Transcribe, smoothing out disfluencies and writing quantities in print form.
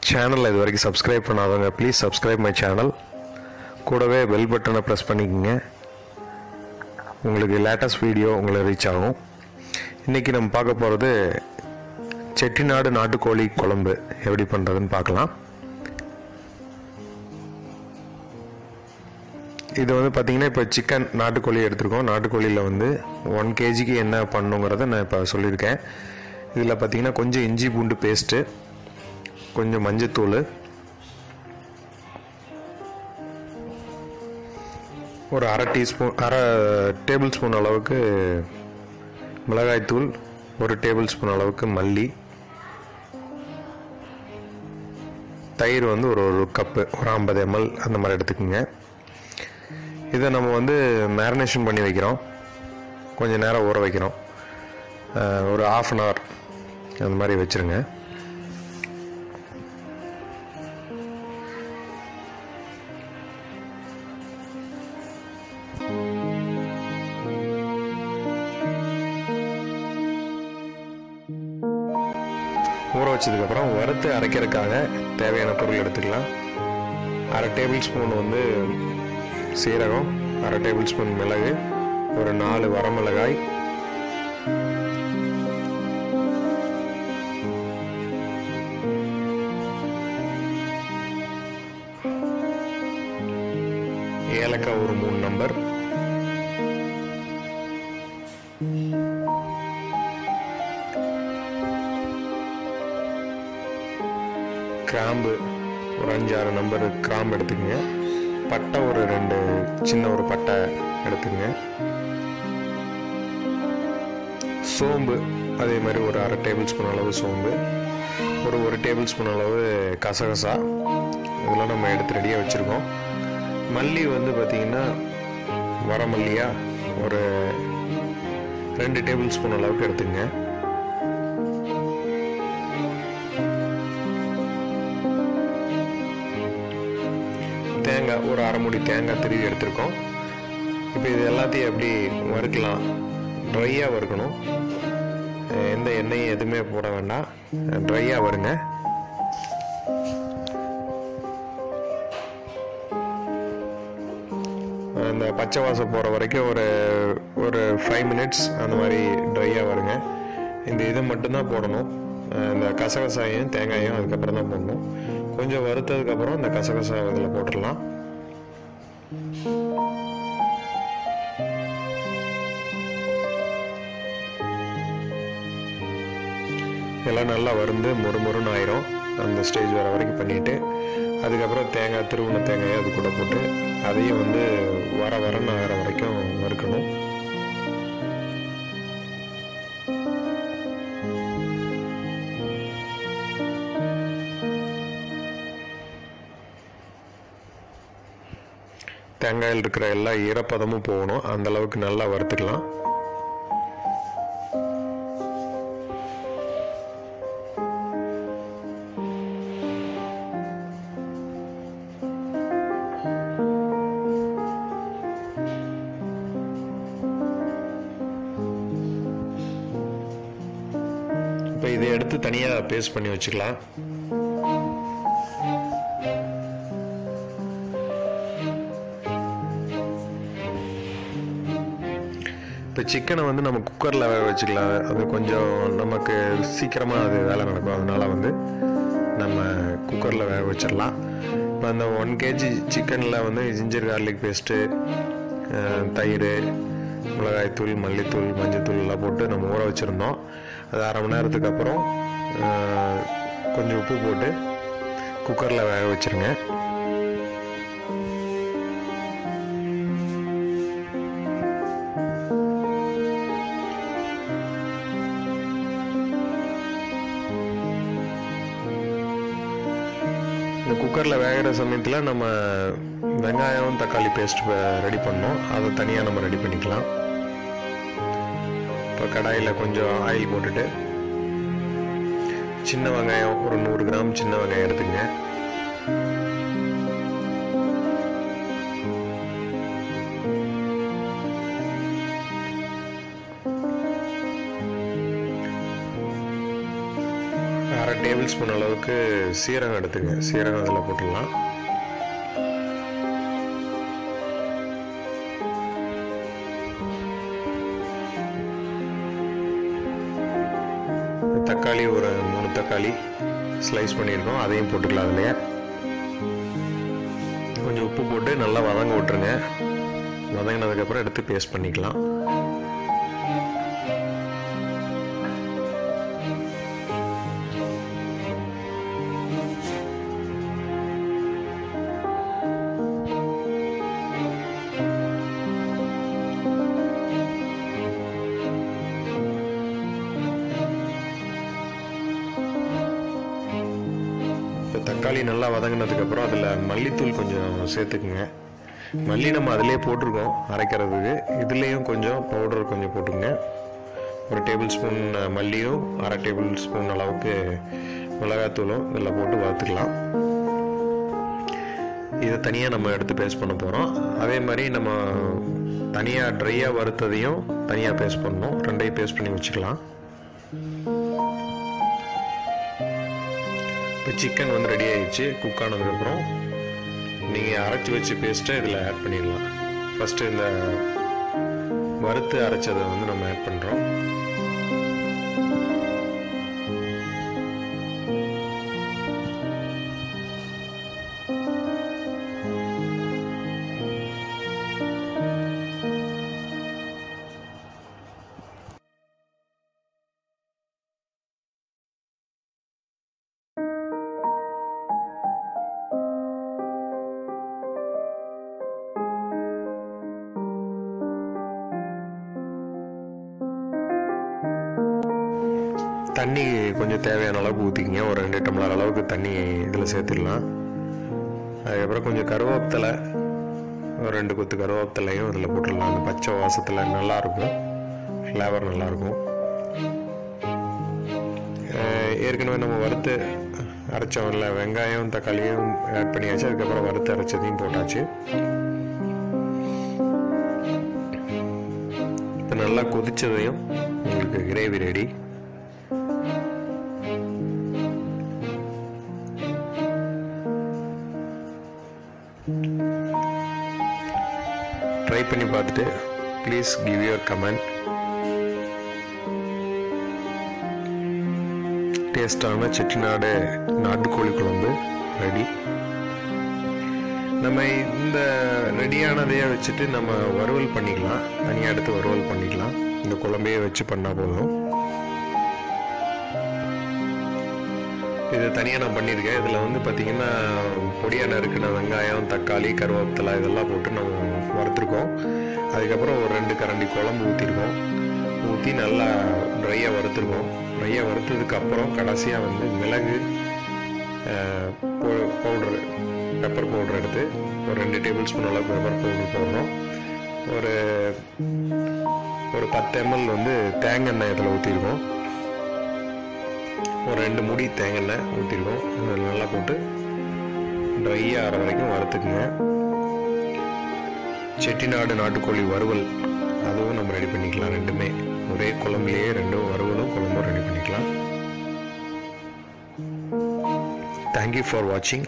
Channel இது வரைக்கும் subscribe பண்ணாதவங்க ப்ளீஸ் சப்ஸ்கிரைப் மை சேனல். கூடவே பெல் பட்டனை ப்ரெஸ் பண்ணிக்கோங்க. உங்களுக்கு லேட்டஸ்ட் வீடியோ உங்களுக்கு ரீச் ஆகும். இன்றைக்கி நம்ம பார்க்க போகிறது செட்டிநாடு நாட்டுக்கோழி குழம்பு எப்படி பண்ணுறதுன்னு பார்க்கலாம். இது வந்து பார்த்திங்கன்னா இப்போ சிக்கன் நாட்டுக்கோழி எடுத்துருக்கோம். நாட்டுக்கோழியில் வந்து 1 kgக்கு என்ன பண்ணுங்கிறத நான் இப்போ சொல்லியிருக்கேன். இதில் பார்த்திங்கன்னா கொஞ்சம் இஞ்சி பூண்டு பேஸ்ட்டு, கொஞ்சம் மஞ்சத்தூள், ஒரு அரை டேபிள் ஸ்பூன் அளவுக்கு மிளகாய்த்தூள், 1 டேபிள் ஸ்பூன் அளவுக்கு மல்லி, தயிர் வந்து ஒரு கப்பு, ஒரு 50 ml அந்த மாதிரி எடுத்துக்கோங்க. இதை நம்ம வந்து மேரினேஷன் பண்ணி வைக்கிறோம். கொஞ்சம் நேரம் ஊற வைக்கிறோம். ஒரு 1/2 hour அந்த மாதிரி வச்சுருங்க. ஊற வச்சதுக்கப்புறம் வறுத்து அரைக்கிறதுக்காக தேவையான பொருள் எடுத்துக்கலாம். 1/2 டேபிள் ஸ்பூன் வந்து சீரகம், 1/2 டேபிள் ஸ்பூன் மிளகு, ஒரு 4 வரமிளகாய், ஏலக்காய் ஒரு 3 நம்பர், கிராம்பு ஒரு 5-6 நம்பர் கிராம்பு எடுத்துக்கங்க. பட்டை ஒரு 2 சின்ன ஒரு பட்டை எடுத்துக்கங்க. சோம்பு அதே மாதிரி ஒரு 1/2 டேபிள் ஸ்பூன் அளவு சோம்பு, ஒரு 1 டேபிள் ஸ்பூன் அளவு கசகசா, இதெல்லாம் நம்ம எடுத்து ரெடியாக வச்சுருக்கோம். மல்லி வந்து பார்த்திங்கன்னா வரமல்லியா ஒரு 2 டேபிள் ஸ்பூன் அளவுக்கு எடுத்துக்கங்க. தேங்காய் ஒரு 1/2 மூடி தேங்காய் திருவி எடுத்துருக்கோம். இப்போ இது எல்லாத்தையும் எப்படி வறுக்கலாம், ட்ரையாக வறுக்கணும். எந்த எண்ணெயும் எதுவுமே போட வேண்டாம், ட்ரையாக வருங்க. இந்த பச்சை வாசம் போகிற வரைக்கும் ஒரு 5 minutes அந்த மாதிரி ட்ரையாக வருங்க. இந்த இதை மட்டும்தான் போடணும். இந்த கசகசாயும் தேங்காயும் அதுக்கப்புறம் தான் போடணும். கொஞ்சம் வறுத்ததுக்கப்புறம் இந்த கசகசா இதில் போட்டுடலாம். எல்லாம் நல்லா வறுந்து மொறுமொறுன்னு ஆயிரும். அந்த ஸ்டேஜ் வர வரைக்கும் பண்ணிவிட்டு அதுக்கப்புறம் தேங்காய், திருவுண தேங்காயை அது கூட போட்டு அதையும் வந்து வரன்னு ஆகிற வரைக்கும் வறுக்கணும். தேங்காயில் இருக்கிற எல்லா ஈரப்பதமும் போகணும். அந்த அளவுக்கு நல்லா வறுத்துக்கலாம். இப்போ இதை எடுத்து தனியாக பேஸ்ட் பண்ணி வச்சுக்கலாம். இப்போ சிக்கனை வந்து நம்ம குக்கரில் வேக வச்சுக்கலாம். அது கொஞ்சம் நமக்கு சீக்கிரமாக அது வேலை நடக்கும். அதனால் வந்து நம்ம குக்கரில் வேக வச்சிடலாம். இப்போ அந்த 1 kg சிக்கனில் வந்து ஜிஞ்சர் கார்லிக் பேஸ்ட்டு, தயிர், மிளகாய்த்தூள், மல்லித்தூள், மஞ்சத்தூள் எல்லாம் போட்டு நம்ம ஊற வச்சுருந்தோம். அது 1/2 மணி நேரத்துக்கு அப்புறம் கொஞ்சம் உப்பு போட்டு குக்கரில் வேக வச்சுருங்க. இந்த குக்கரில் வேகிற சமயத்தில் நம்ம வெங்காயம், தக்காளி பேஸ்ட் ரெடி பண்ணோம். அதை தனியாக நம்ம ரெடி பண்ணிக்கலாம். இப்போ கடாயில் கொஞ்சம் ஆயில் போட்டுட்டு சின்ன வெங்காயம் ஒரு 100 கிராம் சின்ன வெங்காயம் எடுத்துங்க. டேபிள் டீஸ்பூன் அளவுக்கு சீரகம் எடுத்துங்க. சீரகம் அதில் போட்டுடலாம். தக்காளி ஒரு 3 தக்காளி ஸ்லைஸ் பண்ணியிருக்கோம், அதையும் போட்டுக்கலாம். அதுலேயே கொஞ்சம் உப்பு போட்டு நல்லா வதங்க விட்டுருங்க. வதங்கினதுக்கப்புறம் எடுத்து பேஸ்ட் பண்ணிக்கலாம். தக்காளி நல்லா வதங்கினதுக்கப்புறம் அதில் மல்லித்தூள் கொஞ்சம் சேர்த்துக்குங்க. மல்லி நம்ம அதிலே போட்டிருக்கோம் அரைக்கிறதுக்கு. இதுலேயும் கொஞ்சம் பவுடர் கொஞ்சம் போட்டுங்க. ஒரு டேபிள் ஸ்பூன் மல்லியும் 1/2 டேபிள் ஸ்பூன் அளவுக்கு மிளகாத்தூளும் இதில் போட்டு வறுத்துக்கலாம். இதை தனியாக நம்ம எடுத்து பேஸ்ட் பண்ண போகிறோம். அதே மாதிரி நம்ம தனியாக ட்ரையாக வறுத்ததையும் தனியாக பேஸ்ட் பண்ணணும். ரெண்டையும் பேஸ்ட் பண்ணி வச்சுக்கலாம். இப்போ சிக்கன் வந்து ரெடி ஆகிடுச்சு. குக் ஆனதுக்கப்புறம் நீங்கள் அரைச்சி வச்சு பேஸ்ட்டை இதில் ஆட் பண்ணிடலாம். ஃபஸ்ட்டு இந்த வறுத்து அரைச்சதை வந்து நம்ம ஆட் பண்ணுறோம். தண்ணி கொஞ்சம் தேவையான அளவுக்கு ஊற்றிக்கிங்க. ஒரு 2 டம்ளர் அளவுக்கு தண்ணி இதில் சேர்த்துடலாம். அதுக்கப்புறம் கொஞ்சம் கருவேப்பிலை, ஒரு 2 கொத்து கருவேப்பிலையும் இதில் போட்டுடலாம். அந்த பச்சை வாசத்தில் நல்லாயிருக்கும், ஃப்ளேவர் நல்லாயிருக்கும். ஏற்கனவே நம்ம வறுத்து அரைச்சோம்ல, வெங்காயம் தக்காளியும் ஆட் பண்ணியாச்சு. அதுக்கப்புறம் வறுத்து அரைச்சதையும் போட்டாச்சு. இப்போ நல்லா கொதிச்சதையும் உங்களுக்கு கிரேவி ரெடி. ட்ரை பண்ணி பார்த்துட்டு ப்ளீஸ் கிவ் யுவர் கமெண்ட். டேஸ்டான செட்டிநாடு நாட்டுக்கோழி குழம்பு ரெடி. நம்ம இந்த ரெடியானதையே வச்சுட்டு நம்ம வறுவல் பண்ணிக்கலாம். தனியாக எடுத்து வறுவல் பண்ணிக்கலாம். இந்த குழம்பையே வச்சு பண்ணால் போதும். இது தனியாக நான் பண்ணியிருக்கேன். இதில் வந்து பார்த்திங்கன்னா பொடியாக நறுக்கின வெங்காயம் தக்காளி கருவேப்பிலை இதெல்லாம் போட்டு நம்ம வறுத்துருக்கோம். அதுக்கப்புறம் ஒரு 2 கரண்டி குழம்பு ஊற்றிருக்கோம். ஊற்றி நல்லா ட்ரையாக வறுத்துருக்கோம். ட்ரையாக வறுத்ததுக்கப்புறம் கடைசியாக வந்து மிளகு பவுட்ரு பெப்பர் பவுட்ரு எடுத்து ஒரு 2 டேபிள் ஸ்பூன் அளவுக்கு பெப்பர் பவுட்ரு போடுறோம். ஒரு 10 ml வந்து தேங்காய் எண்ணெய் இதில் ஊற்றிருக்கோம். ஒரு 2 மூடி தேங்காய் எண்ணெய் ஊற்றிருக்கோம். அதில் நல்லா போட்டு ட்ரையாக ஆகிற வரைக்கும் வறுத்துக்குங்க. செட்டிநாடு நாட்டுக்கோழி வறுவல் அதுவும் நம்ம ரெடி பண்ணிக்கலாம். ரெண்டுமே ஒரே குழம்புலேயே 2 வறுவலும் குழம்பும் ரெடி பண்ணிக்கலாம். தேங்க்யூ ஃபார் வாட்சிங்.